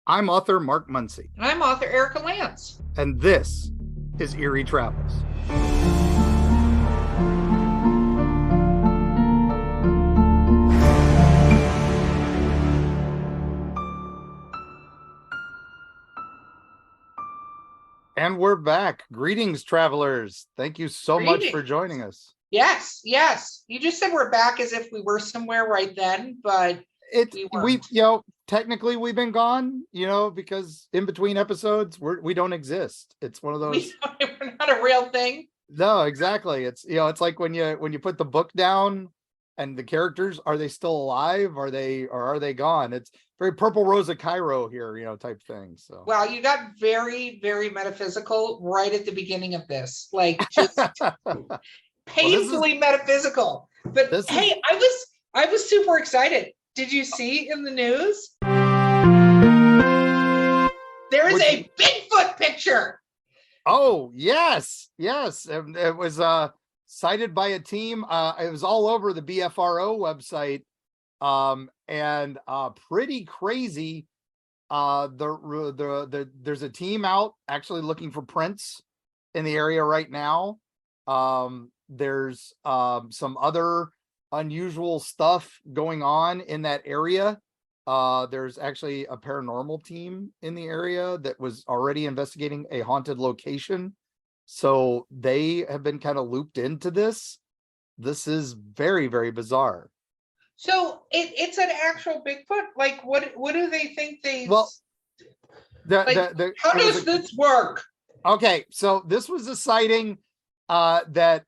I'm author Mark Muncy, And I'm author Erika Lance. and this is Eerie Travels. And we're back. Greetings, travelers. Thank you so much for Greetings. joining us. Yes, yes. You just said we're back as if we were somewhere right then, but we weren't. Technically we've been gone, because in between episodes we don't exist. It's one of those. We're not a real thing. No, exactly. It's like when you put the book down and the characters, are they still alive? Are they gone? It's very Purple Rose of Cairo here, type thing. So Well, you got very, very metaphysical right at the beginning of this. Like just painfully metaphysical. But hey, I was super excited. Did you see in the news? There is a Bigfoot picture. Oh, yes. It was cited by a team. It was all over the BFRO website. And pretty crazy. There's a team out actually looking for prints in the area right now. There's some other unusual stuff going on in that area. There's actually a paranormal team in the area that was already investigating a haunted location. So they have been kind of looped into this. This is very, very bizarre. So it's an actual Bigfoot? Like what do they think they how does this work? Okay, so this was a sighting that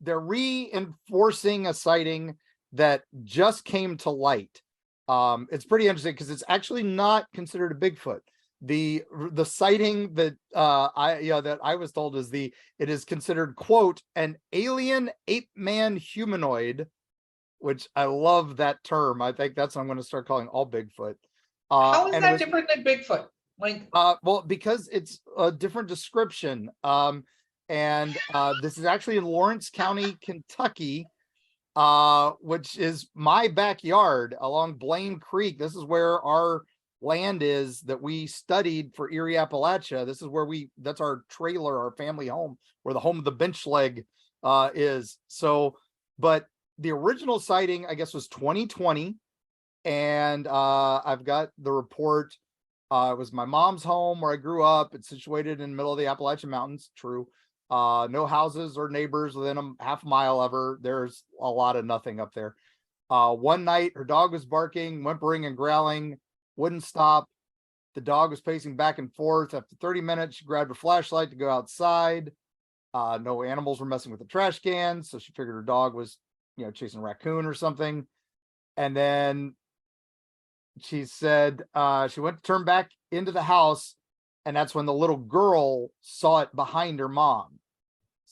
they're reinforcing a sighting that just came to light. It's pretty interesting because it's actually not considered a Bigfoot. The sighting that I was told it is considered, quote, an alien ape-man humanoid, which I love that term. I think that's what I'm going to start calling all Bigfoot. How is that different than Bigfoot? Well, because it's a different description. And this is actually in Lawrence County, Kentucky, which is my backyard along Blaine Creek. This is where our land is that we studied for Erie, Appalachia. This is where that's our trailer, our family home, where the home of the bench leg is. So, but the original sighting, I guess, was 2020. And I've got the report. It was my mom's home where I grew up. It's situated in the middle of the Appalachian Mountains. True. No houses or neighbors within a half mile of her. There's a lot of nothing up there. One night, her dog was barking, whimpering, and growling, wouldn't stop. The dog was pacing back and forth. After 30 minutes, she grabbed a flashlight to go outside. No animals were messing with the trash cans, so she figured her dog was, chasing a raccoon or something. And then she said she went to turn back into the house, and that's when the little girl saw it behind her mom.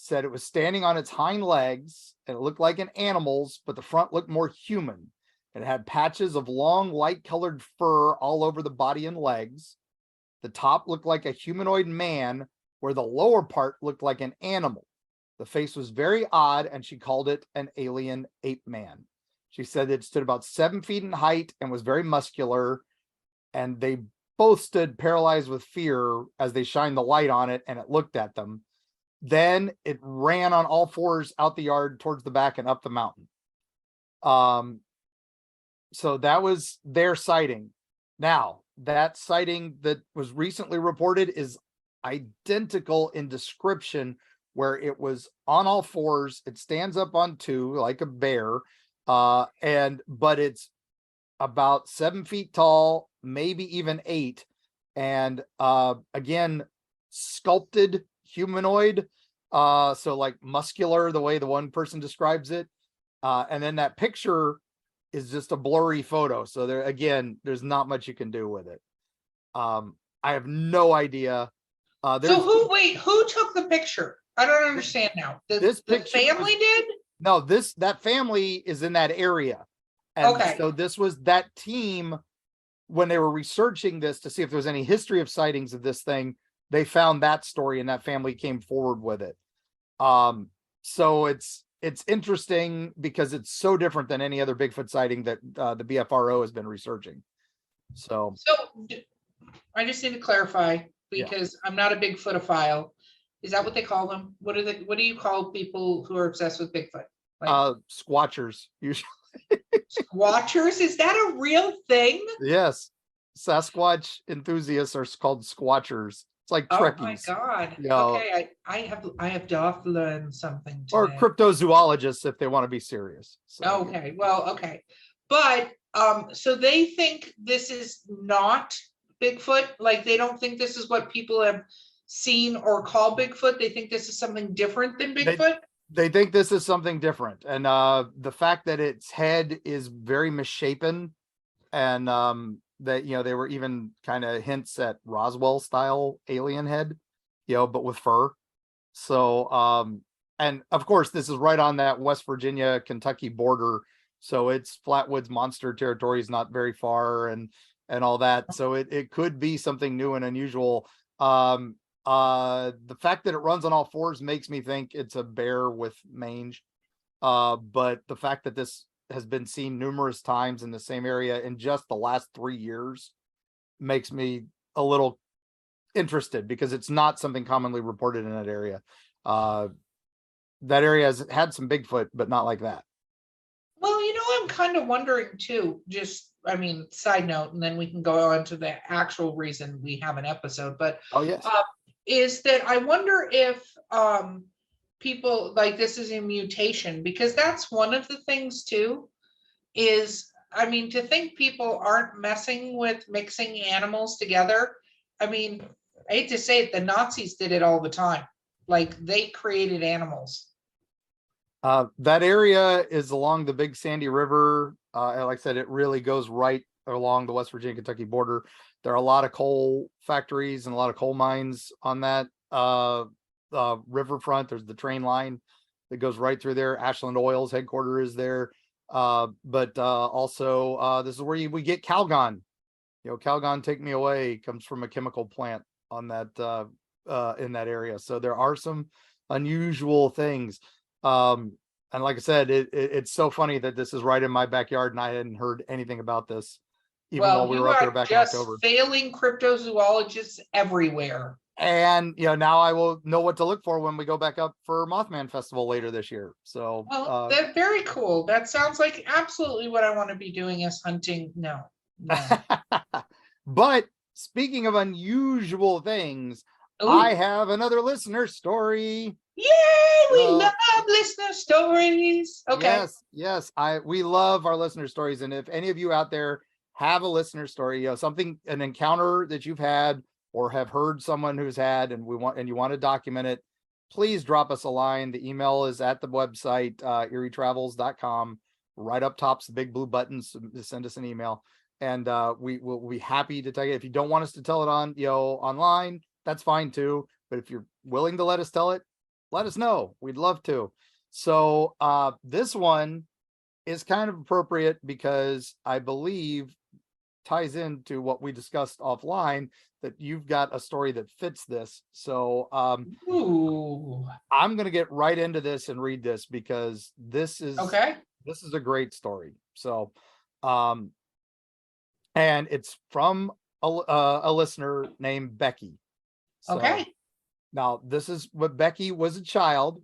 Said it was standing on its hind legs, and it looked like an animal's, but the front looked more human. It had patches of long, light-colored fur all over the body and legs. The top looked like a humanoid man, where the lower part looked like an animal. The face was very odd, and she called it an alien ape man. She said it stood about 7 feet in height and was very muscular, and they both stood paralyzed with fear as they shined the light on it, and it looked at them. Then it ran on all fours out the yard towards the back and up the mountain. So that was their sighting. Now, that sighting that was recently reported is identical in description, where it was on all fours. It stands up on two like a bear. But it's about 7 feet tall, maybe even 8. And again, sculpted humanoid. So like muscular, the way the one person describes it. And then that picture is just a blurry photo. So there's not much you can do with it. I have no idea. Who took the picture? I don't understand now. The family did? No, that family is in that area. And okay. So this was that team, when they were researching this to see if there was any history of sightings of this thing, they found that story and that family came forward with it. So it's interesting because it's so different than any other Bigfoot sighting that the BFRO has been researching. So I just need to clarify because I'm not a Bigfootophile. Is that what they call them? What do you call people who are obsessed with Bigfoot? Like Squatchers usually. squatchers? Is that a real thing? Yes. Sasquatch enthusiasts are called squatchers. It's like Oh Trekkies. my God. You know, Okay, I have to learn something today. or cryptozoologists if they want to be serious. So, okay, well, okay. But so they think this is not Bigfoot, like they don't think this is what people have seen or call Bigfoot. They think this is something different than Bigfoot. They think this is something different. And the fact that its head is very misshapen, and that, you know, they were even kind of hints at Roswell style alien head, you know, but with fur. So and of course this is right on that West Virginia Kentucky border, so it's Flatwoods monster territory is not very far, and all that, so it could be something new and unusual. The fact that it runs on all fours makes me think it's a bear with mange, but the fact that this has been seen numerous times in the same area in just the last 3 years makes me a little interested, because it's not something commonly reported in that area. That area has had some Bigfoot, but not like that. Well, you know, I'm kind of wondering too, just, I mean, side note, and then we can go on to the actual reason we have an episode, but Oh, yes. Is that I wonder if people like this is a mutation, because that's one of the things too, is, I mean, to think people aren't messing with mixing animals together. I mean, I hate to say it, the Nazis did it all the time. Like they created animals. That area is along the Big Sandy River. Like I said, it really goes right along the West Virginia Kentucky border. There are a lot of coal factories and a lot of coal mines on that riverfront. There's the train line that goes right through there. Ashland Oil's headquarters is there. But also this is where we get Calgon. You know, Calgon Take Me Away comes from a chemical plant on that in that area. So there are some unusual things. And like I said, it's so funny that this is right in my backyard and I hadn't heard anything about this, even while we were up there back in October. Failing cryptozoologists everywhere. And you know, now I will know what to look for when we go back up for Mothman Festival later this year. So that's very cool. That sounds like absolutely what I want to be doing, is hunting. No. But speaking of unusual things, ooh, I have another listener story. Yay! We love listener stories. Okay. Yes. We love our listener stories. And if any of you out there have a listener story, you know, something, an encounter that you've had or have heard someone who's had, and you want to document it, please drop us a line. The email is at the website, erietravels.com. Right up top's the big blue buttons to send us an email. And we will be happy to tell you. If you don't want us to tell it on, you know, online, that's fine too. But if you're willing to let us tell it, let us know. We'd love to. So this one is kind of appropriate because I believe ties into what we discussed offline, that you've got a story that fits this. So I'm going to get right into this and read this, because this is a great story. So and it's from a listener named Becky. So, now, this is what Becky was a child.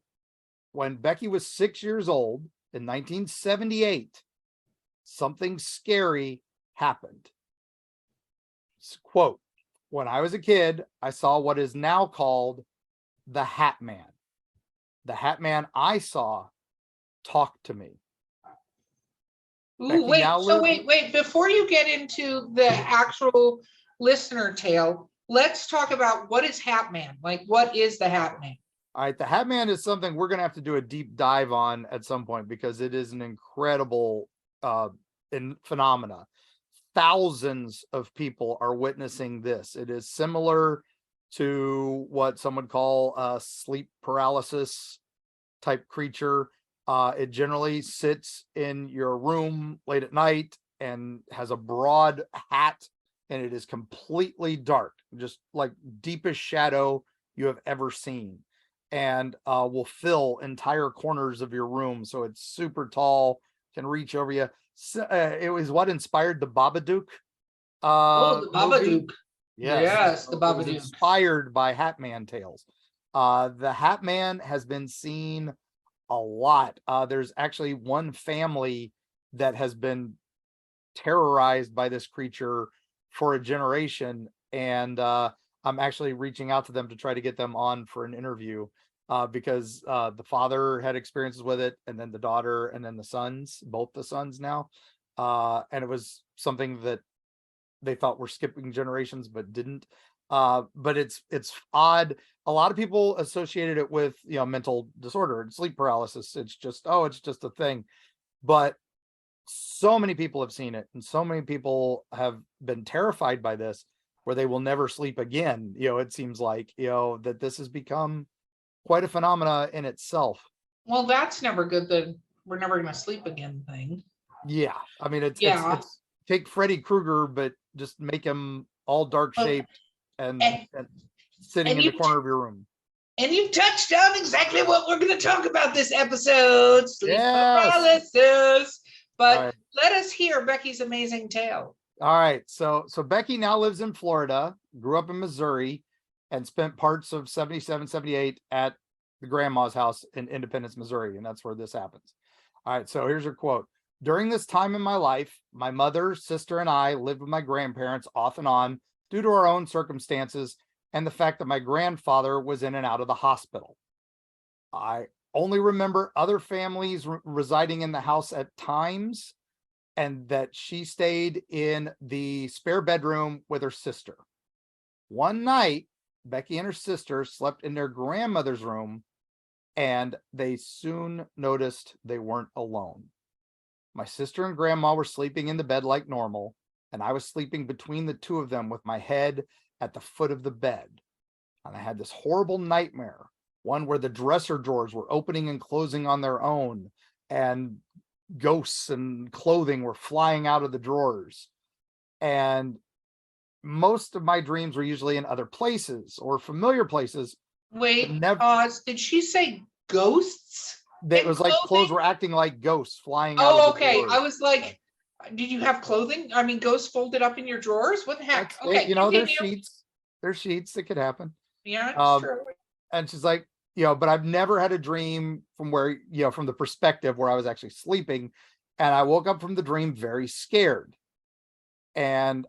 When Becky was 6 years old in 1978, something scary happened. Quote, "When I was a kid, I saw what is now called the Hat Man. The Hat Man I saw talked to me." Ooh, wait. Before you get into the actual listener tale, let's talk about what is Hat Man. Like, what is the Hat Man? All right, the Hat Man is something we're going to have to do a deep dive on at some point, because it is an incredible phenomena. Thousands of people are witnessing this. It is similar to what some would call a sleep paralysis type creature. It generally sits in your room late at night and has a broad hat, and it is completely dark, just like deepest shadow you have ever seen, and will fill entire corners of your room. So it's super tall, can reach over you. So, it was what inspired the Babadook. The Babadook. Yes, the it was Babadook. inspired by Hatman tales. The Hatman has been seen a lot. There's actually one family that has been terrorized by this creature for a generation, and I'm actually reaching out to them to try to get them on for an interview, because the father had experiences with it, and then the daughter, and then the sons, both the sons now, and it was something that they thought were skipping generations but didn't. But it's odd. A lot of people associated it with, mental disorder and sleep paralysis. It's just a thing. But so many people have seen it, and so many people have been terrified by this, where they will never sleep again. It seems like, that this has become quite a phenomena in itself. Well, that's never good. The we're never going to sleep again thing. Yeah, I mean, it's Yeah. it's take Freddy Krueger, but just make him all dark shaped and sitting in the corner of your room. And you've touched on exactly what we're going to talk about this episode: sleep Yes. paralysis. But right. Let us hear Becky's amazing tale. All right, so Becky now lives in Florida, grew up in Missouri, and spent parts of 77, 78 at the grandma's house in Independence, Missouri, and that's where this happens. All right, so here's her quote. During this time in my life, my mother, sister, and I lived with my grandparents off and on due to our own circumstances and the fact that my grandfather was in and out of the hospital. I only remember other families residing in the house at times, and that she stayed in the spare bedroom with her sister. One night, Becky and her sister slept in their grandmother's room, and they soon noticed they weren't alone. My sister and grandma were sleeping in the bed like normal, and I was sleeping between the two of them with my head at the foot of the bed. And I had this horrible nightmare, one where the dresser drawers were opening and closing on their own, and ghosts and clothing were flying out of the drawers. And most of my dreams were usually in other places or familiar places. Wait, pause. Did she say ghosts? It was like clothes were acting like ghosts flying out. Oh, okay. I was like, did you have clothing? I mean, ghosts folded up in your drawers? What the heck? Okay, there's sheets. There's sheets that could happen. Yeah, it's true. And she's like, but I've never had a dream from where, from the perspective where I was actually sleeping. And I woke up from the dream very scared. And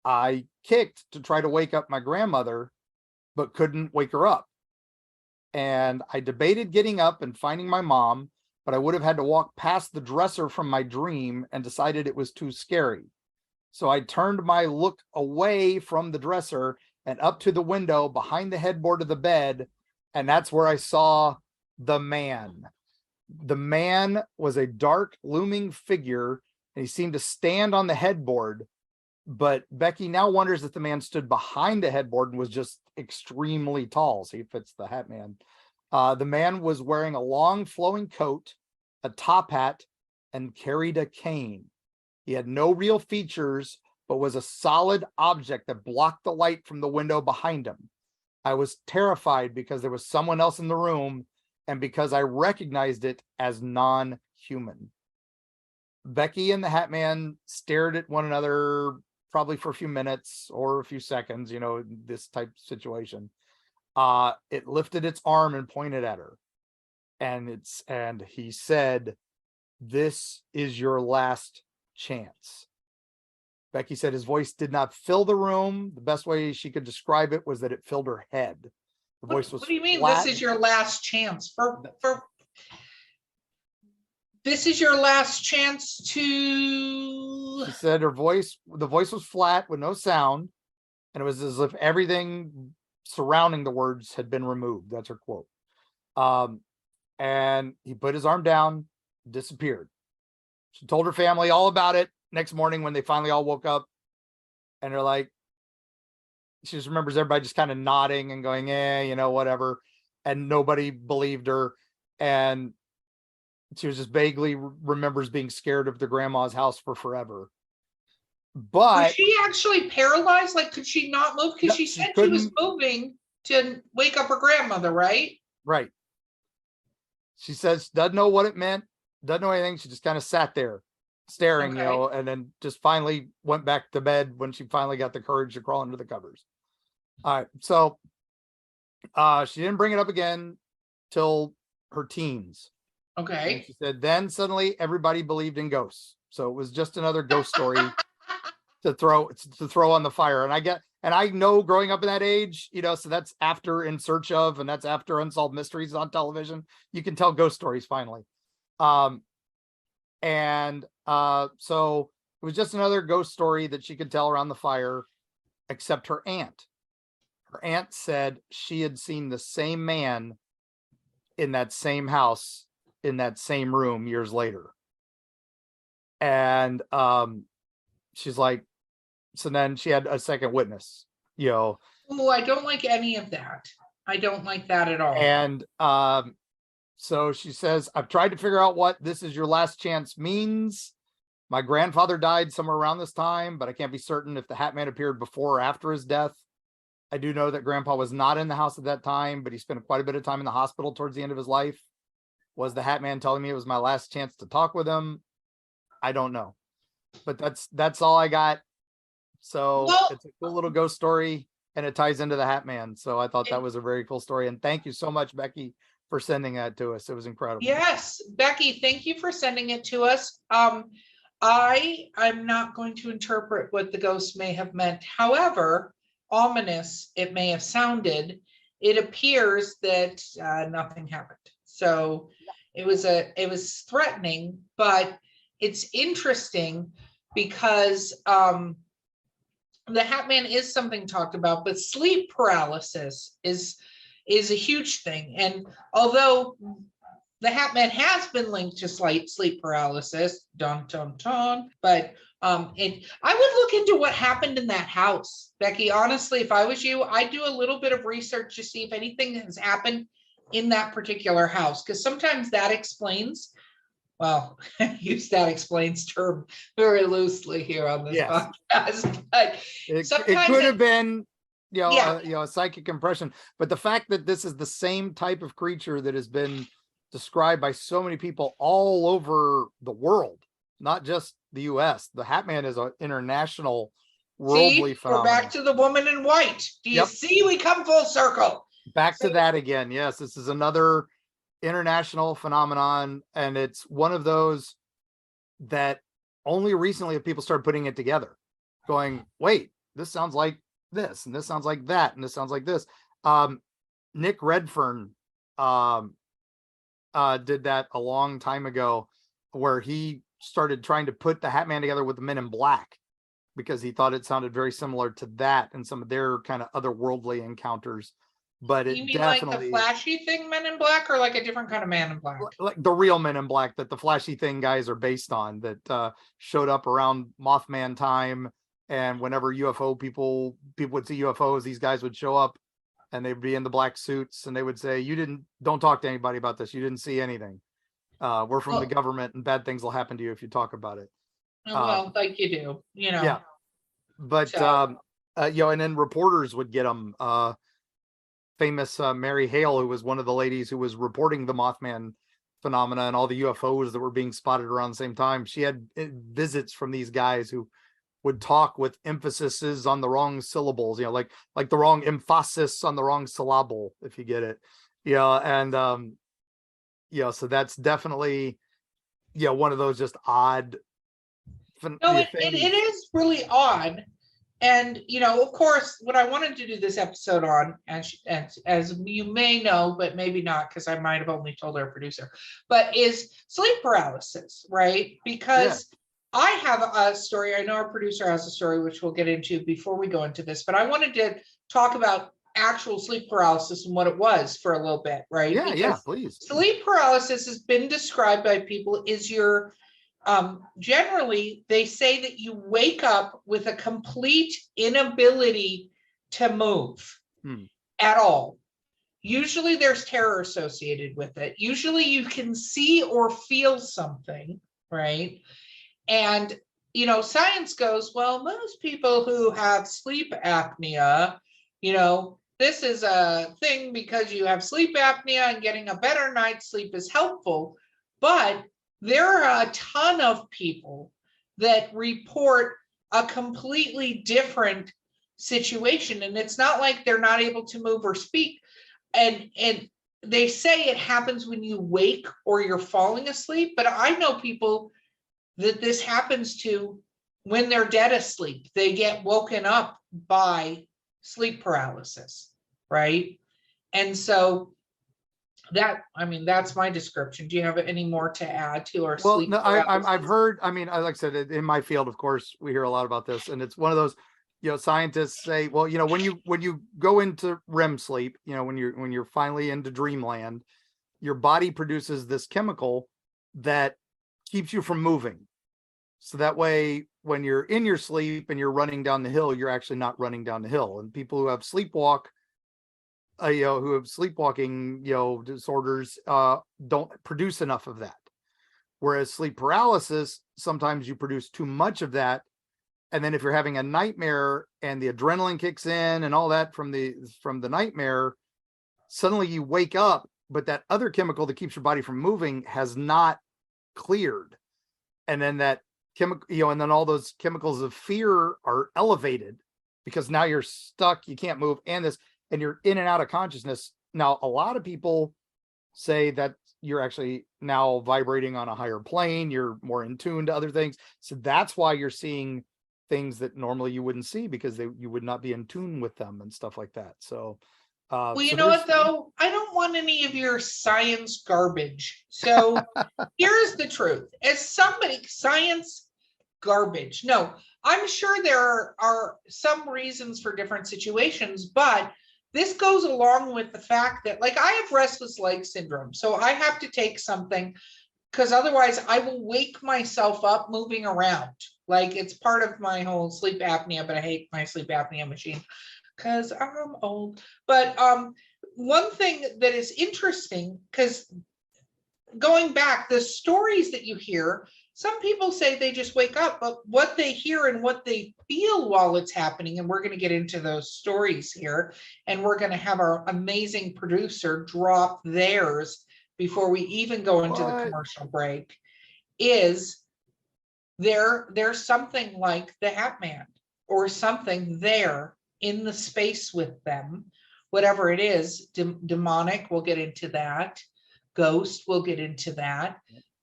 I kicked to try to wake up my grandmother, but couldn't wake her up. And I debated getting up and finding my mom, but I would have had to walk past the dresser from my dream and decided it was too scary. So I turned my look away from the dresser and up to the window behind the headboard of the bed. And that's where I saw the man. The man was a dark, looming figure, and he seemed to stand on the headboard. But Becky now wonders if the man stood behind the headboard and was just extremely tall. So he fits the hat man. The man was wearing a long flowing coat, a top hat, and carried a cane. He had no real features, but was a solid object that blocked the light from the window behind him. I was terrified because there was someone else in the room and because I recognized it as non-human. Becky and the Hat Man stared at one another probably for a few minutes or a few seconds, this type of situation. It lifted its arm and pointed at her. And he said, "This is your last chance." Becky said his voice did not fill the room. The best way she could describe it was that it filled her head. The voice was What do you mean flat. This is your last chance? For this is your last chance to... She said the voice was flat with no sound, and it was as if everything surrounding the words had been removed. That's her quote. And he put his arm down, disappeared. She told her family all about it next morning when they finally all woke up, and they're like, she just remembers everybody just kind of nodding and going, whatever. And nobody believed her. And she was just vaguely remembers being scared of the grandma's house for forever. But was she actually paralyzed? Like, could she not move? Because she said she was moving to wake up her grandmother, right? Right. She says, doesn't know what it meant, doesn't know anything. She just kind of sat there staring, Okay. and then just finally went back to bed when she finally got the courage to crawl under the covers. All right. So she didn't bring it up again till her teens. And Okay. she said, then suddenly everybody believed in ghosts. So it was just another ghost story to throw on the fire. And I know growing up in that age, so that's after In Search Of, and that's after Unsolved Mysteries on television. You can tell ghost stories finally. So it was just another ghost story that she could tell around the fire, except her aunt. Her aunt said she had seen the same man in that same house, in that same room years later. And she's like, so then she had a second witness, Oh, I don't like any of that. I don't like that at all. And so she says, I've tried to figure out what this is your last chance means. My grandfather died somewhere around this time, but I can't be certain if the Hat Man appeared before or after his death. I do know that Grandpa was not in the house at that time, but he spent quite a bit of time in the hospital towards the end of his life. Was the Hat Man telling me it was my last chance to talk with him? I don't know. But that's all I got. So it's a cool little ghost story, and it ties into the Hat Man. So I thought that was a very cool story. And thank you so much, Becky, for sending that to us. It was incredible. Yes, Becky, thank you for sending it to us. I'm not going to interpret what the ghost may have meant. However ominous it may have sounded, it appears that nothing happened. So it was threatening, but it's interesting because the Hat Man is something talked about, but sleep paralysis is a huge thing. And although the Hat Man has been linked to sleep paralysis, dun dun dun, but I would look into what happened in that house, Becky. Honestly, if I was you, I'd do a little bit of research to see if anything has happened in that particular house, because sometimes that explains. Well, I use that explains term very loosely here on this podcast, but it could have been, a psychic impression. But the fact that this is the same type of creature that has been described by so many people all over the world, not just the US. The Hat Man is an international, worldly phenomenon. We're back to the woman in white. Do you see we come full circle? Back to that again. Yes, this is another international phenomenon, and it's one of those that only recently have people started putting it together, going, wait, this sounds like this, and this sounds like that, and this sounds like this. Nick Redfern did that a long time ago, where he started trying to put the Hat Man together with the Men in Black, because he thought it sounded very similar to that and some of their kind of otherworldly encounters. But it, you mean definitely, like the flashy thing Men in Black, or like a different kind of Man in Black? Like the real Men in Black that the flashy thing guys are based on, that showed up around Mothman time. And whenever people would see UFOs, these guys would show up and they'd be in the black suits, and they would say, don't talk to anybody about this. You didn't see anything. We're from the government, and bad things will happen to you if you talk about it. Well, like you do, Yeah. But, and then reporters would get them. Famous Mary Hale, who was one of the ladies who was reporting the Mothman phenomena and all the UFOs that were being spotted around the same time. She had visits from these guys who would talk with emphases on the wrong syllables, like the wrong emphasis on the wrong syllable, if you get it. And so that's definitely one of those just odd. It is really odd. And, of course, what I wanted to do this episode on, as you may know, but maybe not, because I might have only told our producer, but is sleep paralysis, right? Because I have a story. I know our producer has a story, which we'll get into before we go into this, but I wanted to talk about actual sleep paralysis and what it was for a little bit, right? Yeah, please. Sleep paralysis has been described by people as your generally, they say that you wake up with a complete inability to move at all. Usually there's terror associated with it. Usually you can see or feel something, right? And, science goes, well, most people who have sleep apnea, this is a thing because you have sleep apnea and getting a better night's sleep is helpful. But there are a ton of people that report a completely different situation. And it's not like they're not able to move or speak. And they say it happens when you wake or you're falling asleep, but I know people that this happens to when they're dead asleep. They get woken up by sleep paralysis, right? And so that's my description. Do you have any more to add to our Well, sleep no, paralysis? I've heard, like I said, in my field, of course, we hear a lot about this, and it's one of those, scientists say, well, when you go into REM sleep, when you're finally into dreamland, your body produces this chemical that keeps you from moving. So that way, when you're in your sleep and you're running down the hill, you're actually not running down the hill. And people who have sleepwalk, who have sleepwalking, disorders, don't produce enough of that. Whereas sleep paralysis, sometimes you produce too much of that. And then if you're having a nightmare and the adrenaline kicks in and all that from the nightmare, suddenly you wake up, but that other chemical that keeps your body from moving has not cleared. And then that chemical, and then all those chemicals of fear are elevated because now you're stuck, you can't move, and you're in and out of consciousness. Now, a lot of people say that you're actually now vibrating on a higher plane, you're more in tune to other things. So that's why you're seeing things that normally you wouldn't see, because you would not be in tune with them and stuff like that. So well, you know what though? I don't want any of your science garbage. So here's the truth. As somebody, science garbage. No, I'm sure there are some reasons for different situations, but this goes along with the fact that, like, I have restless leg syndrome. So I have to take something because otherwise I will wake myself up moving around. Like, it's part of my whole sleep apnea, but I hate my sleep apnea machine because I'm old. But one thing that is interesting, because going back, the stories that you hear, some people say they just wake up, but what they hear and what they feel while it's happening, and we're going to get into those stories here, and we're going to have our amazing producer drop theirs before we even go into the commercial break, is there's something like the Hat Man or something there in the space with them, whatever it is, demonic, we'll get into that, ghost, we'll get into that,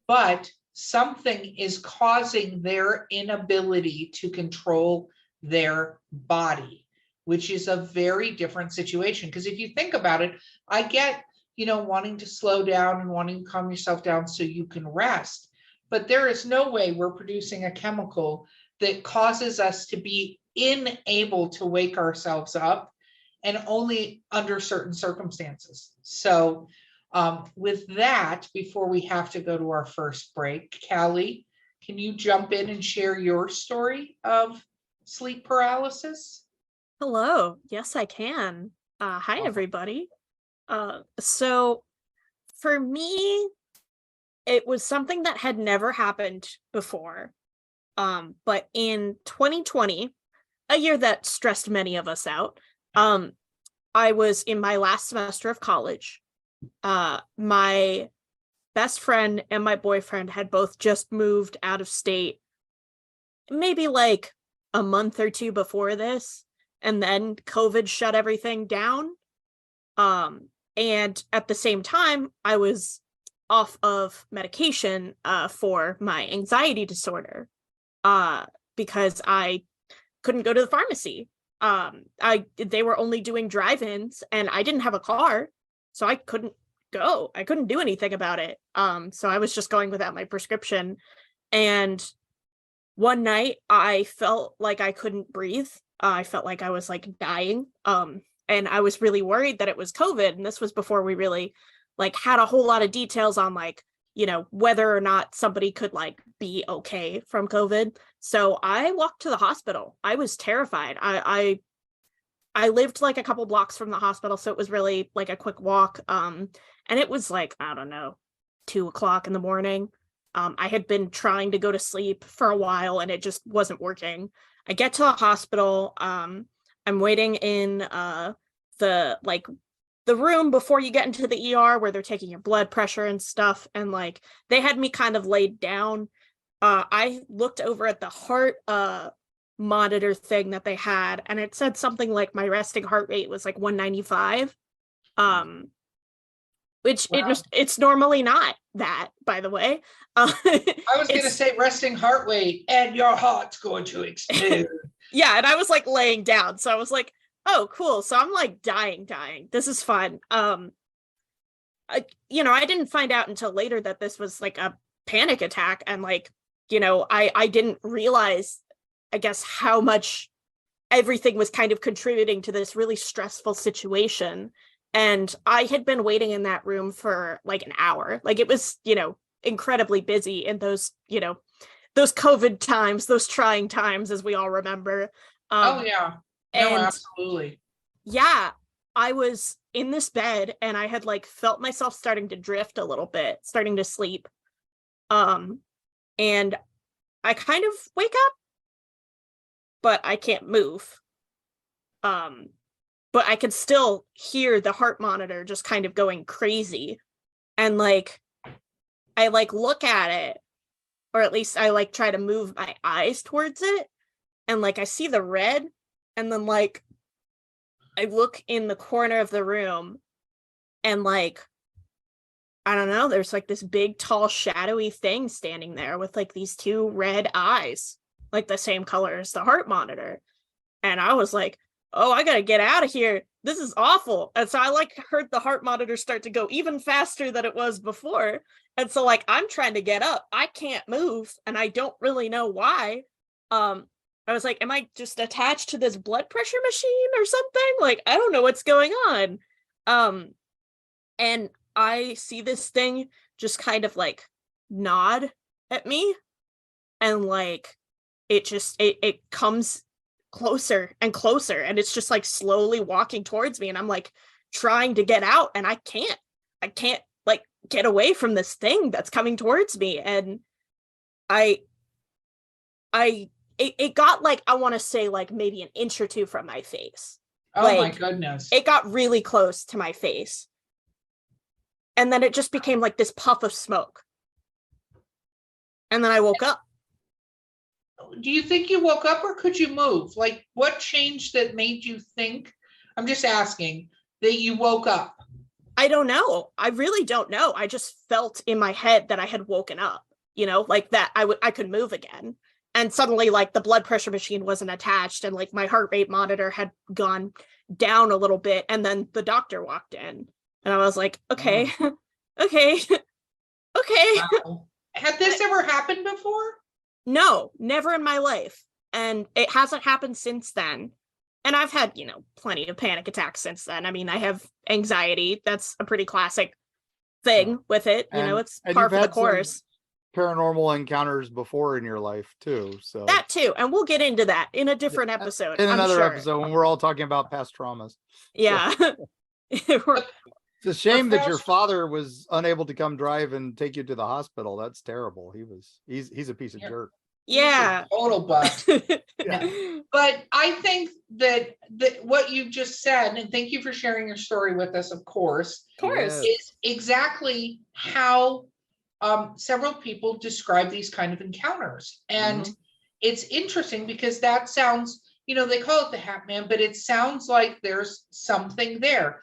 but something is causing their inability to control their body, which is a very different situation. Because if you think about it, I get, wanting to slow down and wanting to calm yourself down so you can rest, but there is no way we're producing a chemical that causes us to be unable to wake ourselves up, and only under certain circumstances. So with that, before we have to go to our first break, Callie, can you jump in and share your story of sleep paralysis? Hello. Yes, I can. Hi, everybody. So for me, it was something that had never happened before. But in 2020, a year that stressed many of us out, I was in my last semester of college. My best friend and my boyfriend had both just moved out of state, maybe like a month or two before this, and then COVID shut everything down. And at the same time, I was off of medication for my anxiety disorder because I couldn't go to the pharmacy. They were only doing drive-ins, and I didn't have a car, so I couldn't go. I couldn't do anything about it. So I was just going without my prescription. And one night I felt like I couldn't breathe. I felt like I was like dying. And I was really worried that it was COVID. And this was before we really like had a whole lot of details on like, whether or not somebody could like be okay from COVID. So I walked to the hospital. I was terrified. I lived like a couple blocks from the hospital, so it was really like a quick walk. And it was like, I don't know, 2:00 in the morning. I had been trying to go to sleep for a while and it just wasn't working. I get to the hospital. I'm waiting in the room before you get into the ER where they're taking your blood pressure and stuff. And like, they had me kind of laid down I looked over at the heart monitor thing that they had, and it said something like my resting heart rate was like 195. Which Wow. it's normally not that, by the way. I was going to say resting heart rate and your heart's going to explode. Yeah, and I was like laying down, so I was like, oh, cool. So I'm like dying. This is fun. I didn't find out until later that this was like a panic attack, and like, I didn't realize, I guess, how much everything was kind of contributing to this really stressful situation. And I had been waiting in that room for like an hour. Like, it was, incredibly busy in those, those COVID times, those trying times, as we all remember. Oh, yeah. No, absolutely. Yeah, I was in this bed and I had like felt myself starting to drift a little bit, starting to sleep. And I kind of wake up, but I can't move. But I could still hear the heart monitor just kind of going crazy. And like, I like look at it, or at least I like try to move my eyes towards it. And like, I see the red, and then like, I look in the corner of the room, and like, I don't know, there's like this big, tall, shadowy thing standing there with like these two red eyes, like the same color as the heart monitor. And I was like, oh, I gotta get out of here. This is awful. And so I like heard the heart monitor start to go even faster than it was before. And so like, I'm trying to get up. I can't move, and I don't really know why. I was like, am I just attached to this blood pressure machine or something? Like, I don't know what's going on. And I see this thing just kind of like nod at me, and like, it comes closer and closer, and it's just like slowly walking towards me, and I'm like trying to get out, and I can't like get away from this thing that's coming towards me. And it got like, I want to say like maybe an inch or two from my face. Oh, like, my goodness. It got really close to my face, and then it just became like this puff of smoke, and then I woke up. Do you think you woke up, or could you move? Like, what changed that made you think, I'm just asking, that you woke up? I don't know. I really don't know. I just felt in my head that I had woken up, like that I could move again. And suddenly like the blood pressure machine wasn't attached, and like my heart rate monitor had gone down a little bit, and then the doctor walked in, and I was like, okay, okay. Wow. Had this ever happened before? No, never in my life. And it hasn't happened since then. And I've had, plenty of panic attacks since then. I mean, I have anxiety. That's a pretty classic thing with it. It's par for the course. Paranormal encounters before in your life too. So that too. And we'll get into that in a different episode. In another episode when we're all talking about past traumas. Yeah. It's a shame that your father was unable to come drive and take you to the hospital. That's terrible. He's a piece of jerk. Yeah. Total butt. Yeah. But I think that what you just said, and thank you for sharing your story with us, of course, is exactly how several people describe these kind of encounters. And it's interesting because that sounds, they call it the Hat Man, but it sounds like there's something there.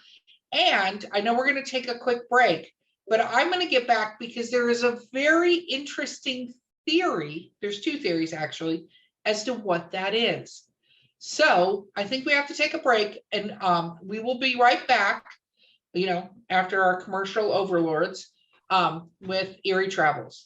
And I know we're going to take a quick break, but I'm going to get back because there is a very interesting theory. There's two theories actually as to what that is. So I think we have to take a break, and we will be right back, after our commercial overlords with Eerie Travels.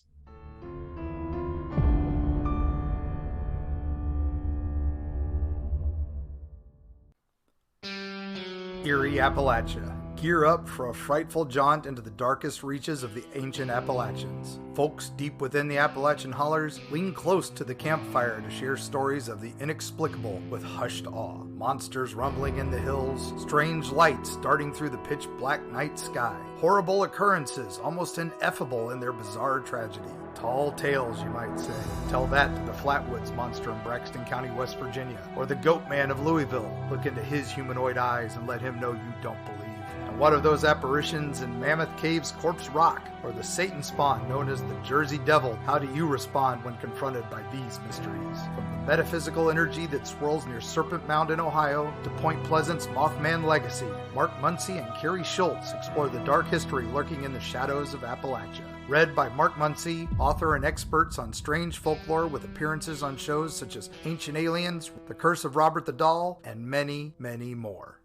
Eerie Appalachia. Gear up for a frightful jaunt into the darkest reaches of the ancient Appalachians. Folks deep within the Appalachian hollers lean close to the campfire to share stories of the inexplicable with hushed awe. Monsters rumbling in the hills, strange lights darting through the pitch black night sky, horrible occurrences almost ineffable in their bizarre tragedy. Tall tales, you might say. Tell that to the Flatwoods monster in Braxton County, West Virginia, or the Goat Man of Louisville. Look into his humanoid eyes and let him know you don't believe. what of those apparitions in Mammoth Cave's Corpse Rock, or the Satan spawn known as the Jersey Devil? How do you respond when confronted by these mysteries? From the metaphysical energy that swirls near Serpent Mound in Ohio to Point Pleasant's Mothman legacy, Mark Muncy and Carrie Schultz explore the dark history lurking in the shadows of Appalachia. Read by Mark Muncy, author and experts on strange folklore with appearances on shows such as Ancient Aliens, The Curse of Robert the Doll, and many, many more.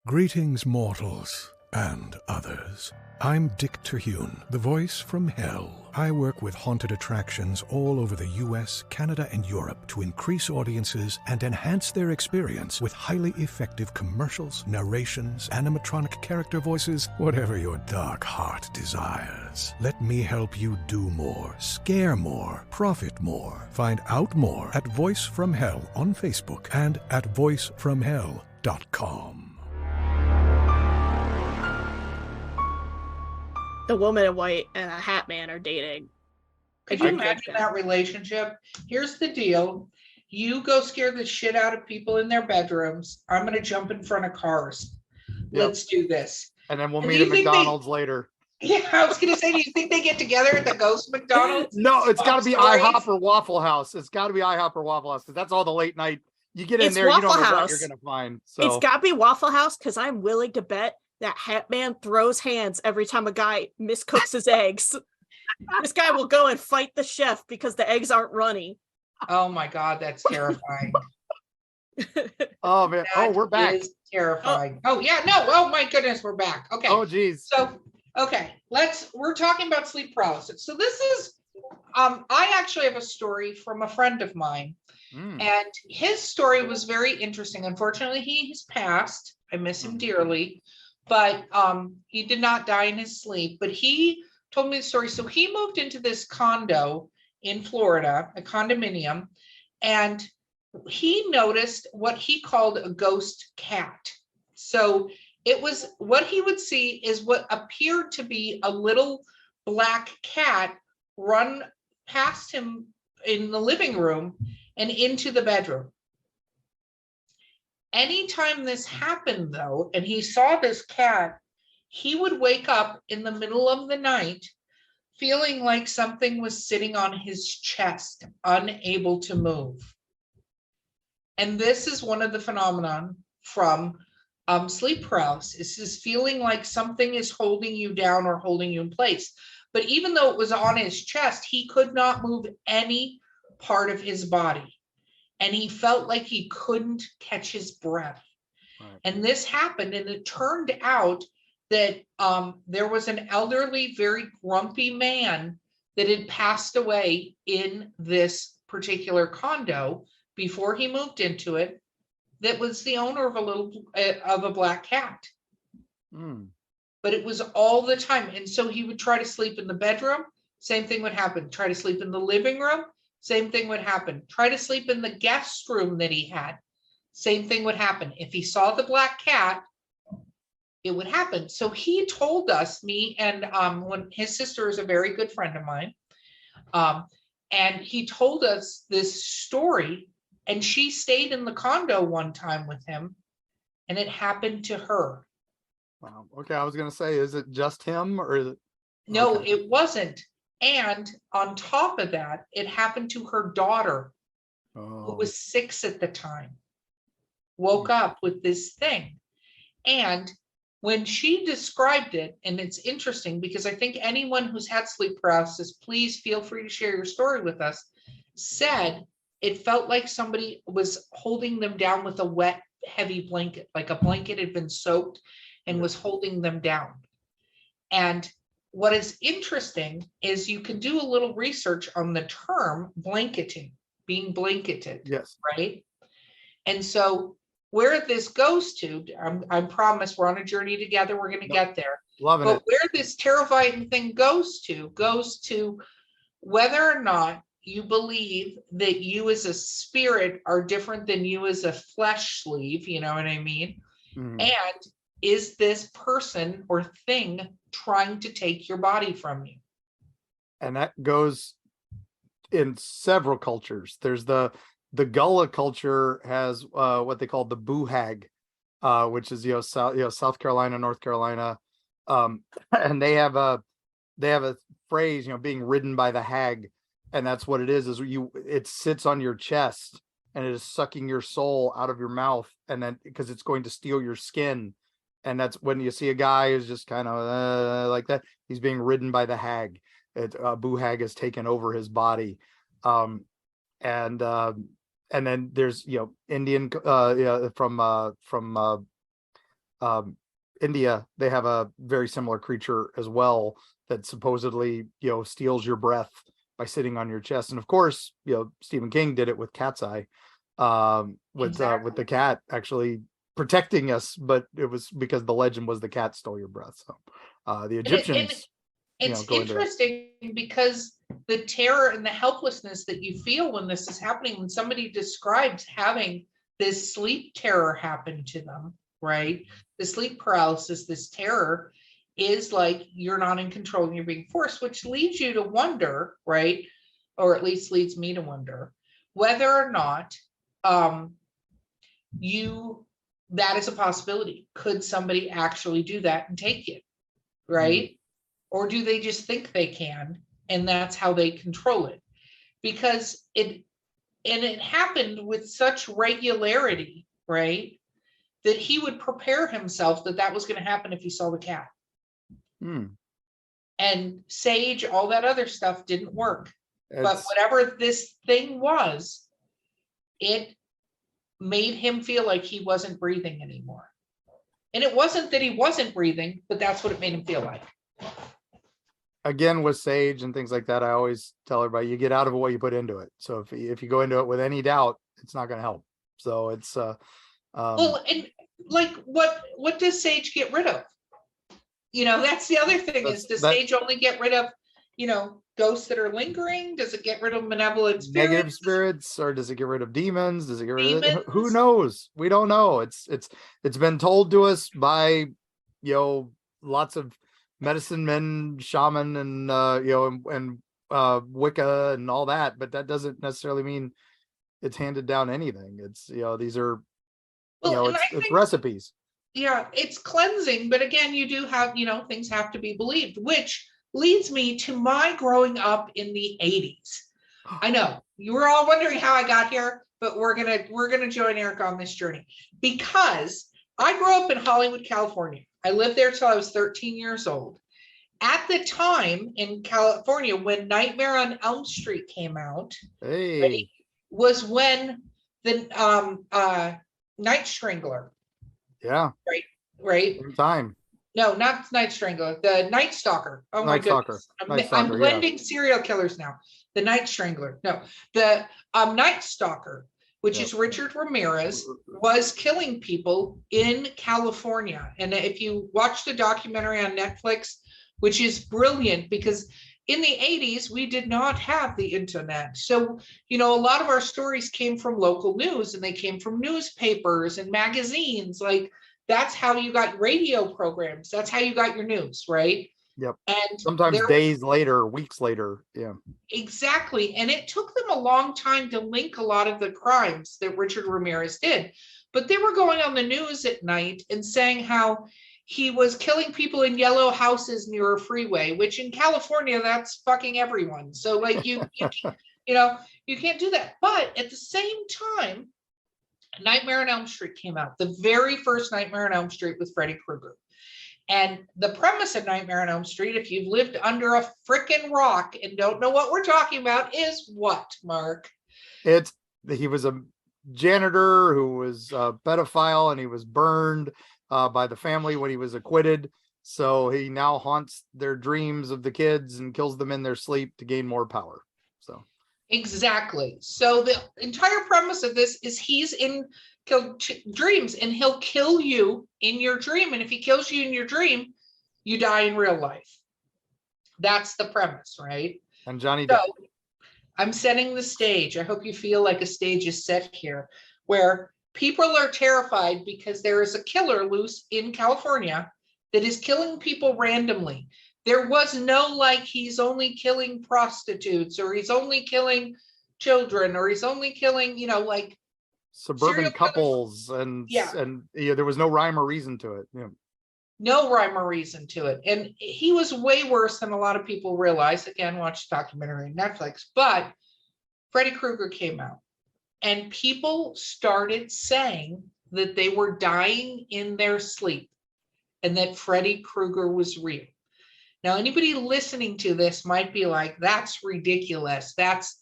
Greetings, mortals and others. I'm Dick Terhune, the voice from hell. I work with haunted attractions all over the US, Canada, and Europe to increase audiences and enhance their experience with highly effective commercials, narrations, animatronic character voices, whatever your dark heart desires. Let me help you do more, scare more, profit more. Find out more at Voice from Hell on Facebook and at voicefromhell.com. The woman in white and a hat man are dating. Could you imagine that relationship? Here's the deal. You go scare the shit out of people in their bedrooms. I'm going to jump in front of cars. Yep. Let's do this. And then we'll meet at McDonald's later. Yeah, I was going to say, do you think they get together at the Ghost McDonald's? No, it's got to be IHOP or Waffle House. It's got to be IHOP or Waffle House because that's all the late night. You get in there, you don't know what you're going to find. So it's got to be Waffle House because I'm willing to bet that hat man throws hands every time a guy miscooks his eggs. This guy will go and fight the chef because the eggs aren't runny. Oh my God, that's terrifying. Oh man. We're back. Is terrifying. Oh yeah, no. Oh my goodness, we're back. Okay. Oh geez. So okay, we're talking about sleep paralysis. So this is I actually have a story from a friend of mine. And his story was very interesting. Unfortunately, he's passed. I miss him dearly. But he did not die in his sleep, but he told me the story. So he moved into this condo in Florida, a condominium, and he noticed what he called a ghost cat. So it was what he would see is what appeared to be a little black cat run past him in the living room and into the bedroom. Anytime this happened, though, and he saw this cat, he would wake up in the middle of the night feeling like something was sitting on his chest, unable to move. And this is one of the phenomenon from sleep paralysis, is feeling like something is holding you down or holding you in place. But even though it was on his chest, he could not move any part of his body. And he felt like he couldn't catch his breath. Right. And this happened, and it turned out that there was an elderly, very grumpy man that had passed away in this particular condo before he moved into it, that was the owner of a black cat. But it was all the time. And so he would try to sleep in the bedroom, same thing would happen. Try to sleep in the living room, same thing would happen. Try to sleep in the guest room that he had. Same thing would happen. If he saw the black cat, it would happen. So he told us, me and when his sister is a very good friend of mine, and he told us this story, and she stayed in the condo one time with him, and it happened to her. Wow. Okay, I was going to say, is it just him or is it? No, okay. It wasn't. And on top of that, it happened to her daughter, who was 6 at the time, woke up with this thing. And when she described it, and it's interesting because I think anyone who's had sleep paralysis, please feel free to share your story with us, said it felt like somebody was holding them down with a wet, heavy blanket, like a blanket had been soaked and was holding them down. And what is interesting is you can do a little research on the term blanketing, being blanketed. Yes. Right. And so where this goes to, I promise we're on a journey together. We're going to get there. Loving but it. Where this terrifying thing goes to whether or not you believe that you as a spirit are different than you as a flesh sleeve, you know what I mean? And is this person or thing trying to take your body from you? And that goes in several cultures. There's the Gullah culture has what they call the buhag, which is South Carolina, North Carolina, and they have a phrase, being ridden by the hag, and that's what it is it sits on your chest and it is sucking your soul out of your mouth, and then because it's going to steal your skin, and that's when you see a guy who's just kind of like that, he's being ridden by the hag. Boo hag has taken over his body, and then there's Indian from India, they have a very similar creature as well that supposedly steals your breath by sitting on your chest. And of course, Stephen King did it with Cat's Eye, with the cat actually protecting us, but it was because the legend was the cat stole your breath. So the Egyptians. It's interesting because the terror and the helplessness that you feel when this is happening, when somebody describes having this sleep terror happen to them, right? The sleep paralysis, this terror is like you're not in control and you're being forced, which leads you to wonder, right? Or at least leads me to wonder whether or not that is a possibility. Could somebody actually do that and take it, right? Mm-hmm. Or do they just think they can, and that's how they control it? Because it happened with such regularity, right? That he would prepare himself that was going to happen if he saw the cat. And sage, all that other stuff didn't work. But whatever this thing was, it made him feel like he wasn't breathing anymore. And it wasn't that he wasn't breathing, but that's what it made him feel like. Again, with sage and things like that, I always tell everybody, you get out of it what you put into it. So if you go into it with any doubt, it's not going to help. So it's well, and like what does sage get rid of? That's the other thing, is does sage only get rid of ghosts that are lingering? Does it get rid of malevolent spirits, negative spirits, or does it get rid of demons? Does it get rid of who knows? We don't know. It's been told to us by lots of medicine men, shaman, and Wicca and all that, but that doesn't necessarily mean it's handed down anything. It's these are it's recipes. Yeah, it's cleansing, but again, you do have things have to be believed, which leads me to my growing up in the 80s. I know you were all wondering how I got here, but we're gonna join Erika on this journey, because I grew up in Hollywood, California. I lived there till I was 13 years old. At the time in California, when Nightmare on Elm Street came out, was when the Night Strangler. Yeah. Right. Time. No, not Night Strangler. The Night Stalker. Oh my goodness. I'm blending serial killers now. The Night Strangler. No, the Night Stalker, which is Richard Ramirez, was killing people in California. And if you watch the documentary on Netflix, which is brilliant, because in the 80s, we did not have the internet. So, a lot of our stories came from local news, and they came from newspapers and magazines. Like, that's how you got radio programs. That's how you got your news, right? Yep. And sometimes days later, weeks later. Yeah. Exactly. And it took them a long time to link a lot of the crimes that Richard Ramirez did. But they were going on the news at night and saying how he was killing people in yellow houses near a freeway, which in California, that's fucking everyone. So like you can't do that. But at the same time, Nightmare on Elm Street came out. The very first Nightmare on Elm Street with Freddy Krueger. And the premise of Nightmare on Elm Street, if you've lived under a frickin' rock and don't know what we're talking about, is what, Mark? He was a janitor who was a pedophile, and he was burned by the family when he was acquitted. So he now haunts their dreams of the kids and kills them in their sleep to gain more power. So exactly. So the entire premise of this is he's in dreams, and he'll kill you in your dream. And if he kills you in your dream, you die in real life. That's the premise, right? And Johnny Depp. So I'm setting the stage. I hope you feel like a stage is set here, where people are terrified because there is a killer loose in California that is killing people randomly. There was no like he's only killing prostitutes, or he's only killing children, or he's only killing, suburban serial couples and Yeah. and there was no rhyme or reason to it. Yeah. No rhyme or reason to it. And he was way worse than a lot of people realize. Again, watch the documentary on Netflix. But Freddy Krueger came out and people started saying that they were dying in their sleep and that Freddy Krueger was real. Now, anybody listening to this might be like, that's ridiculous. That's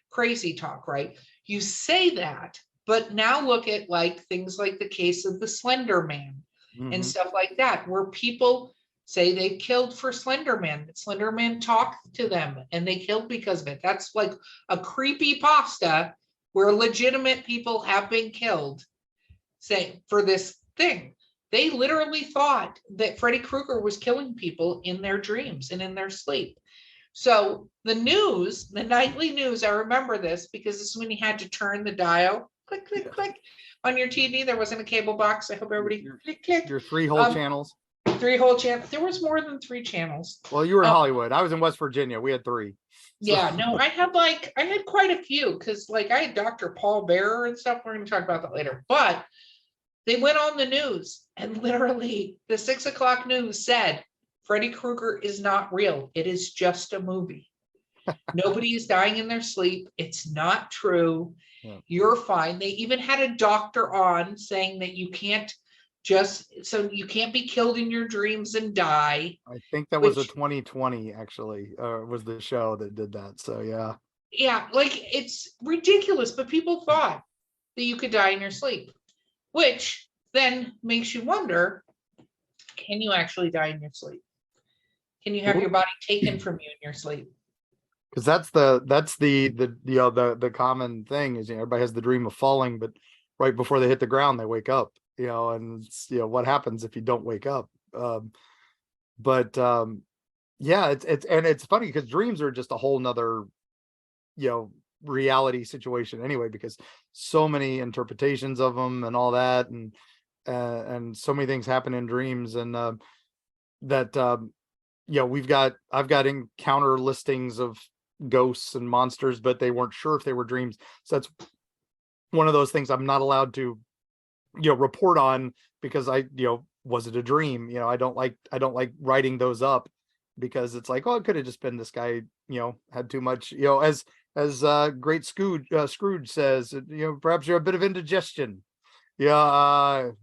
crazy talk, right? You say that, but now look at like things like the case of the Slender Man and stuff like that, where people say they killed for Slender Man, that Slender Man talked to them and they killed because of it. That's like a creepy pasta where legitimate people have been killed, say, for this thing. They literally thought that Freddy Krueger was killing people in their dreams and in their sleep. So the news, the nightly news, I remember this because this is when you had to turn the dial, click, click, click, on your TV. There wasn't a cable box. I hope everybody click, click. Your 3 whole channels. 3 whole channels. There was more than 3 channels. Well, you were in Hollywood. I was in West Virginia. We had 3. So. Yeah, no, I had quite a few because like I had Dr. Paul Bearer and stuff. We're going to talk about that later. But they went on the news and literally the 6 o'clock news said, Freddy Krueger is not real. It is just a movie. Nobody is dying in their sleep. It's not true. Yeah. You're fine. They even had a doctor on saying that you can't be killed in your dreams and die. I think that was a 2020 actually, was the show that did that. So yeah. Yeah, like it's ridiculous, but people thought that you could die in your sleep, which then makes you wonder, can you actually die in your sleep? Can you have your body taken from you in your sleep? Because that's the common thing is everybody has the dream of falling, but right before they hit the ground, they wake up. And it's, what happens if you don't wake up? Yeah, it's funny because dreams are just a whole nother, reality situation anyway, because so many interpretations of them and all that, and so many things happen in dreams, and I've got encounter listings of ghosts and monsters, but they weren't sure if they were dreams. So that's one of those things I'm not allowed to report on because was it a dream? I don't like writing those up because it's like, oh, it could have just been this guy had too much, as great Scrooge says, perhaps you're a bit of indigestion. Well,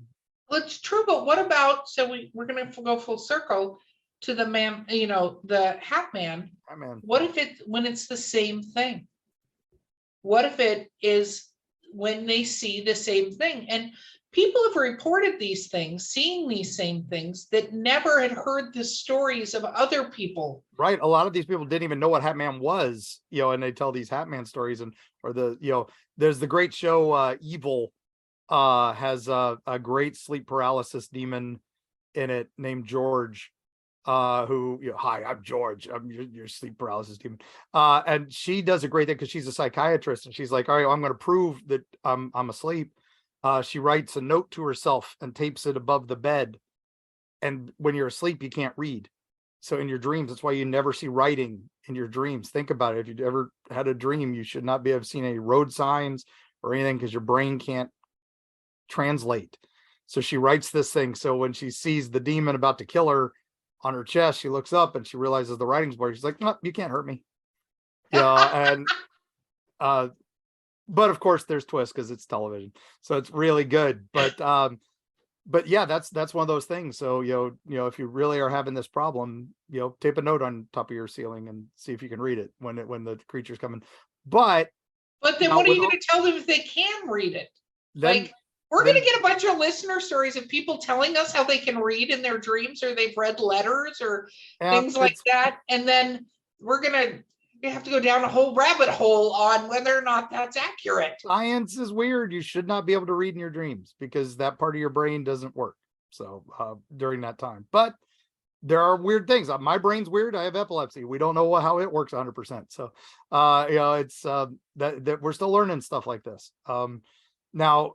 it's true, but what about, so we're gonna go full circle to the man, the Hat Man. What if when it's the same thing? What if it is when they see the same thing? And people have reported these things, seeing these same things, that never had heard the stories of other people. Right. A lot of these people didn't even know what Hat Man was, and they tell these Hat Man stories, there's the great show, Evil, has a great sleep paralysis demon in it named George, who, hi, I'm George, I'm your sleep paralysis demon. And she does a great thing because she's a psychiatrist, and she's like, all right, well, I'm going to prove that I'm asleep. She writes a note to herself and tapes it above the bed. And when you're asleep, you can't read. So in your dreams, that's why you never see writing in your dreams. Think about it. If you've ever had a dream, you should not be able to see any road signs or anything because your brain can't translate. So she writes this thing. So when she sees the demon about to kill her on her chest, she looks up and she realizes the writing's blurry. She's like, no, you can't hurt me. And but of course there's twists because it's television, so it's really good. But yeah, that's one of those things. So if you really are having this problem, tape a note on top of your ceiling and see if you can read it when the creature's coming. But then what are you going to tell them if they can read it? We're going to get a bunch of listener stories of people telling us how they can read in their dreams, or they've read letters or things like that. And then we're going to have to go down a whole rabbit hole on whether or not that's accurate. Science is weird. You should not be able to read in your dreams because that part of your brain doesn't work. So during that time, but there are weird things. My brain's weird. I have epilepsy. We don't know how it works 100%. So, it's that we're still learning stuff like this. Now,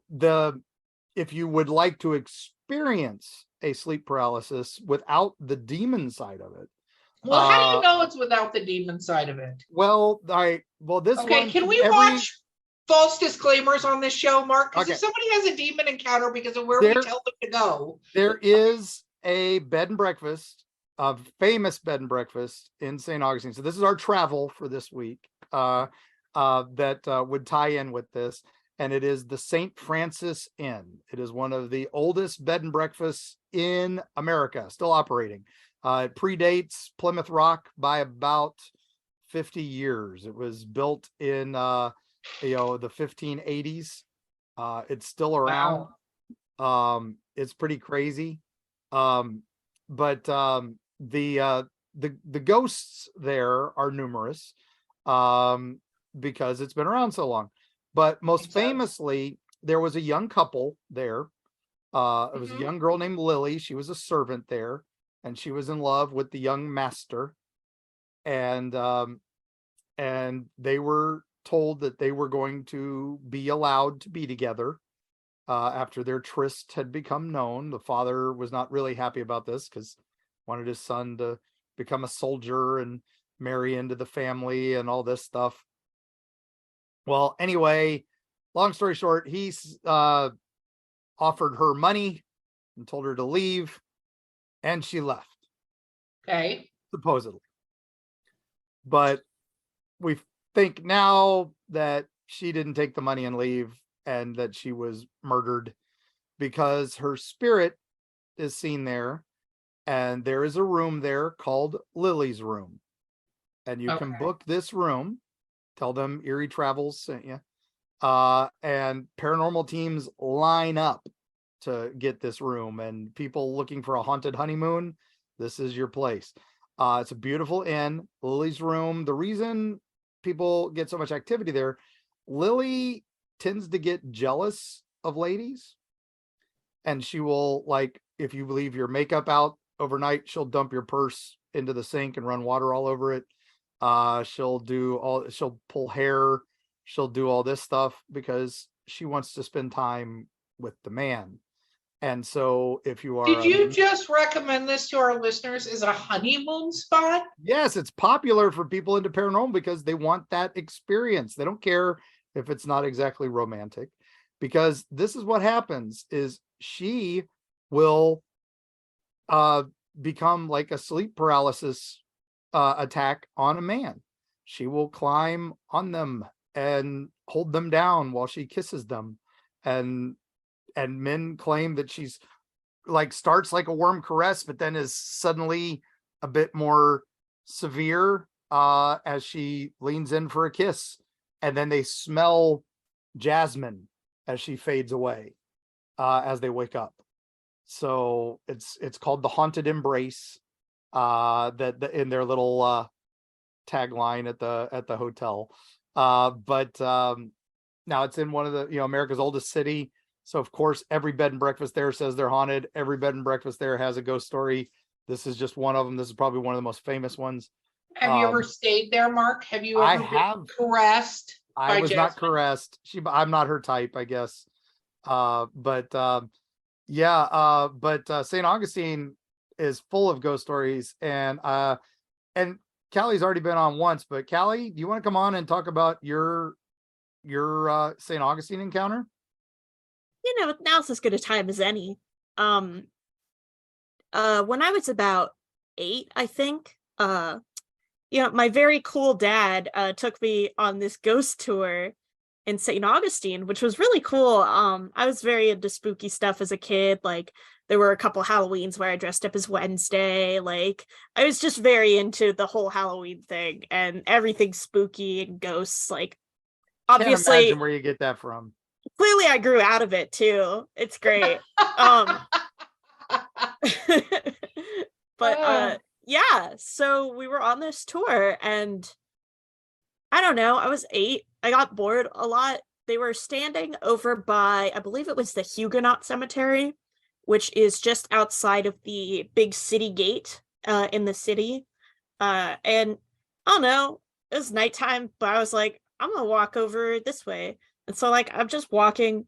if you would like to experience a sleep paralysis without the demon side of it. Well, how do you know it's without the demon side of it? Well, this okay, one, can we watch false disclaimers on this show, Mark? Because Okay. if somebody has a demon encounter because of where we tell them to go. There is a bed and breakfast, a famous bed and breakfast in St. Augustine. So this is our travel for this week that would tie in with this. And it is the St. Francis Inn. It is one of the oldest bed and breakfasts in America, still operating. It predates Plymouth Rock by about 50 years. It was built in the 1580s. It's still around. Wow. It's pretty crazy. But the ghosts there are numerous because it's been around so long. But most famously, there was a young couple there. It was a young girl named Lily. She was a servant there, and she was in love with the young master. And they were told that they were going to be allowed to be together after their tryst had become known. The father was not really happy about this because wanted his son to become a soldier and marry into the family and all this stuff. Well, anyway, long story short, he's offered her money and told her to leave, and she left. Okay. Supposedly. But we think now that she didn't take the money and leave, and that she was murdered, because her spirit is seen there, and there is a room there called Lily's Room, and you can book this room. Tell them Eerie Travels sent you, and paranormal teams line up to get this room, and people looking for a haunted honeymoon, this is your place. It's a beautiful inn, Lily's Room. The reason people get so much activity there, Lily tends to get jealous of ladies, and she will, like, if you leave your makeup out overnight, she'll dump your purse into the sink and run water all over it. She'll pull hair, she'll do all this stuff because she wants to spend time with the man. And so if you are, did you just recommend this to our listeners as a honeymoon spot? Yes, it's popular for people into paranormal because they want that experience. They don't care if it's not exactly romantic, because this is what happens is she will become like a sleep paralysis attack on a man. She will climb on them and hold them down while she kisses them, and men claim that she's like starts like a warm caress, but then is suddenly a bit more severe as she leans in for a kiss, and then they smell jasmine as she fades away as they wake up. So it's called the haunted embrace. That in their little tagline at the hotel. But now it's in one of the America's oldest city. So of course every bed and breakfast there says they're haunted. Every bed and breakfast there has a ghost story. This is just one of them. This is probably one of the most famous ones. Have you ever stayed there, Mark? Have you ever been caressed? I was Jasmine? not caressed. I'm not her type, I guess. But St. Augustine is full of ghost stories, and Callie's already been on once, but Callie, do you want to come on and talk about your St. Augustine encounter? Now's as good a time as any. When I was about 8, I think, my very cool dad took me on this ghost tour in St. Augustine, which was really cool. I was very into spooky stuff as a kid. Like, there were a couple Halloweens where I dressed up as Wednesday. Like, I was just very into the whole Halloween thing and everything spooky and ghosts. Like, obviously, can't imagine where you get that from. Clearly, I grew out of it too. It's great. But yeah. So we were on this tour, and I don't know. I was 8. I got bored a lot. They were standing over by, I believe it was the Huguenot Cemetery, which is just outside of the big city gate in the city. And I don't know, it was nighttime, but I was like, I'm gonna walk over this way. And so, like, I'm just walking,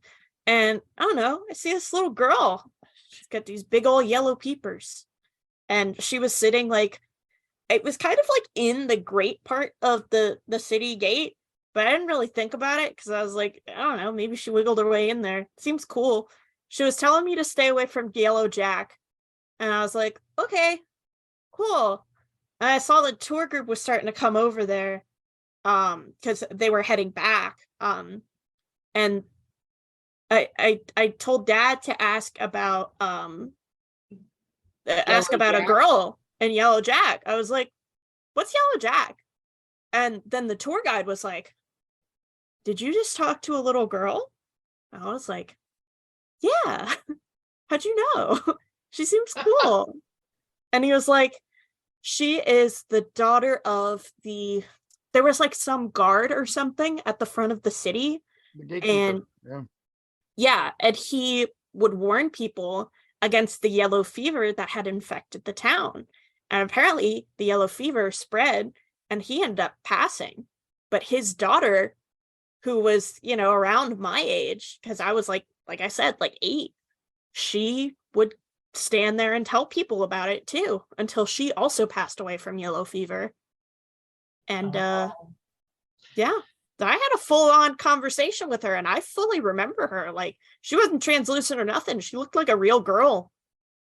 and I don't know, I see this little girl. She's got these big old yellow peepers. And she was sitting, like, it was kind of like in the great part of the city gate. but I didn't really think about it because I was like, I don't know, maybe she wiggled her way in there. Seems cool. She was telling me to stay away from Yellow Jack, and I was like, okay, cool. And I saw the tour group was starting to come over there, because they were heading back. And I told Dad to ask about a girl in Yellow Jack. I was like, what's Yellow Jack? And then the tour guide was like, did you just talk to a little girl? And I was like, yeah. How'd you know? She seems cool. And he was like, she is the daughter of there was like some guard or something at the front of the city. And yeah, and he would warn people against the yellow fever that had infected the town. And apparently the yellow fever spread and he ended up passing. But his daughter, who was, around my age, because I was like I said, like 8, she would stand there and tell people about it too, until she also passed away from yellow fever. And yeah, I had a full-on conversation with her, and I fully remember her. Like, she wasn't translucent or nothing. She looked like a real girl.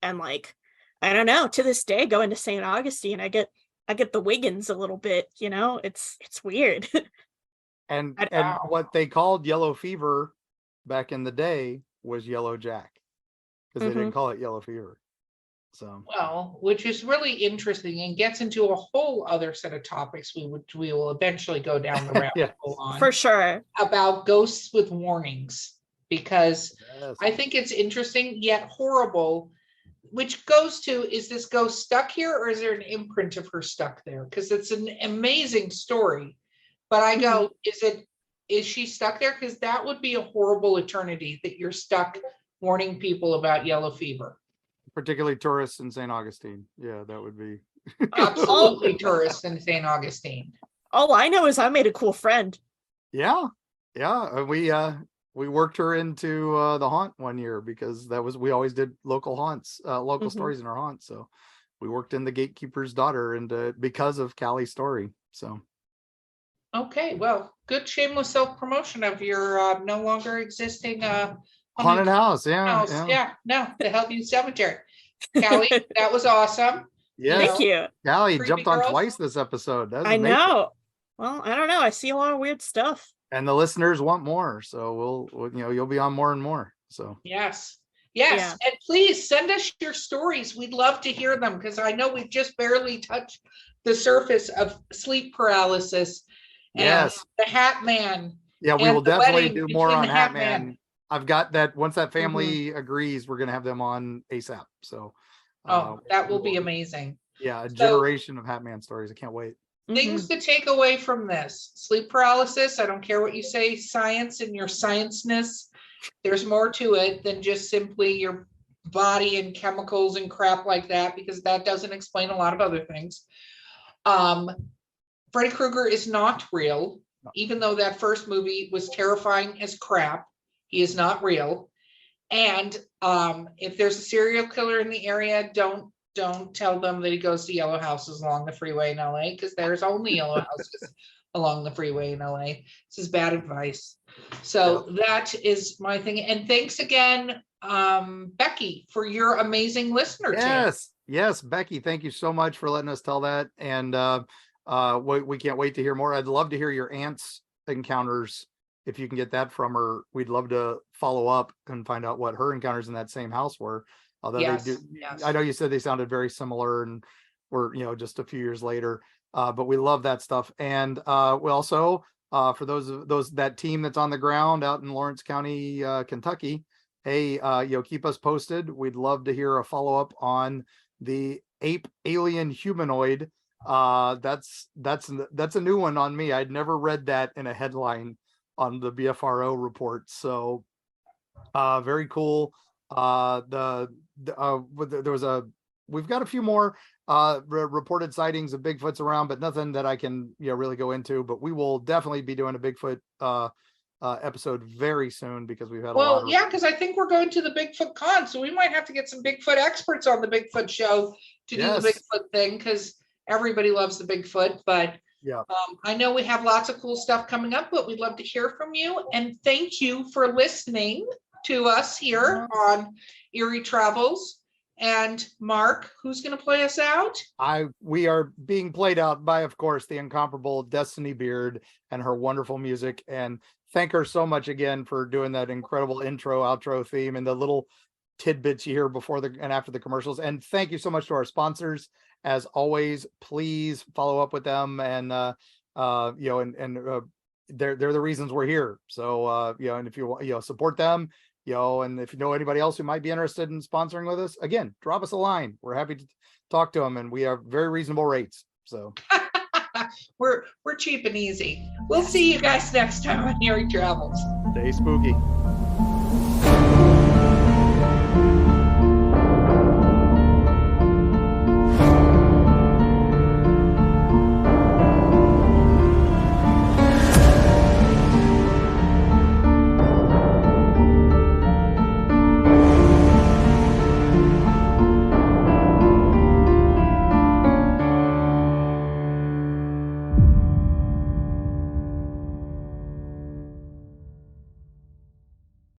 And like, I don't know, to this day, going to St. Augustine, I get the Wiggins a little bit, it's weird. And what they called yellow fever back in the day was Yellow Jack, because they didn't call it yellow fever. So, well, which is really interesting and gets into a whole other set of topics we will eventually go down the rabbit hole on, for sure, about ghosts with warnings, because I think it's interesting yet horrible. Which goes to, is this ghost stuck here, or is there an imprint of her stuck there? Because it's an amazing story, but I go, is she stuck there? Because that would be a horrible eternity, that you're stuck warning people about yellow fever. Particularly tourists in St. Augustine. Yeah, that would be absolutely tourists in St. Augustine. All I know is I made a cool friend. Yeah. We worked her into the haunt one year, because we always did local haunts, local stories in our haunts. So we worked in the gatekeeper's daughter, and because of Callie's story. So okay, well, good shameless self-promotion of your no longer existing haunted house. No, the Hellview Cemetery. Callie, that was awesome. Yeah, thank you. Callie jumped on twice this episode. I know. Well, I don't know. I see a lot of weird stuff. And the listeners want more, so we'll you'll be on more and more. So yes, and please send us your stories. We'd love to hear them, because I know we've just barely touched the surface of sleep paralysis. And the Hat Man. Yeah, we will definitely do more on Hat Man. I've got that. Once that family agrees, we're gonna have them on ASAP. So that will be amazing. Yeah, a generation of Hat Man stories. I can't wait. Things to take away from this: sleep paralysis. I don't care what you say, science and your science-ness. There's more to it than just simply your body and chemicals and crap like that, because that doesn't explain a lot of other things. Freddy Krueger is not real, even though that first movie was terrifying as crap. He is not real. And if there's a serial killer in the area, don't tell them that he goes to yellow houses along the freeway in LA, because there's only yellow houses along the freeway in LA. This is bad advice. So that is my thing. And thanks again, Becky, for your amazing listener. Yes, Becky, thank you so much for letting us tell that. And we can't wait to hear more. I'd love to hear your aunt's encounters. If you can get that from her, we'd love to follow up and find out what her encounters in that same house were. Although they do, I know you said they sounded very similar and were, just a few years later. But we love that stuff. And we also, for that team that's on the ground out in Lawrence County, Kentucky, hey, keep us posted. We'd love to hear a follow-up on the ape alien humanoid. That's a new one on me. I'd never read that in a headline on the BFRO report. So very cool. We've got a few more reported sightings of Bigfoots around, but nothing that I can really go into. But we will definitely be doing a Bigfoot episode very soon, because we've had because I think we're going to the Bigfoot con, so we might have to get some Bigfoot experts on the Bigfoot show to do the Bigfoot thing, because everybody loves the Bigfoot. But Yeah. I know we have lots of cool stuff coming up, but we'd love to hear from you. And thank you for listening to us here on Eerie Travels. And Mark, who's going to play us out? We are being played out by, of course, the incomparable Destiny Beard and her wonderful music. And thank her so much again for doing that incredible intro, outro theme and the little tidbits you hear before and after the commercials. And thank you so much to our sponsors. As always, please follow up with them, and they're the reasons we're here. So and if you support them, and if you know anybody else who might be interested in sponsoring with us, again, drop us a line. We're happy to talk to them, and we have very reasonable rates. So we're cheap and easy. We'll see you guys next time on Eerie Travels. Stay spooky.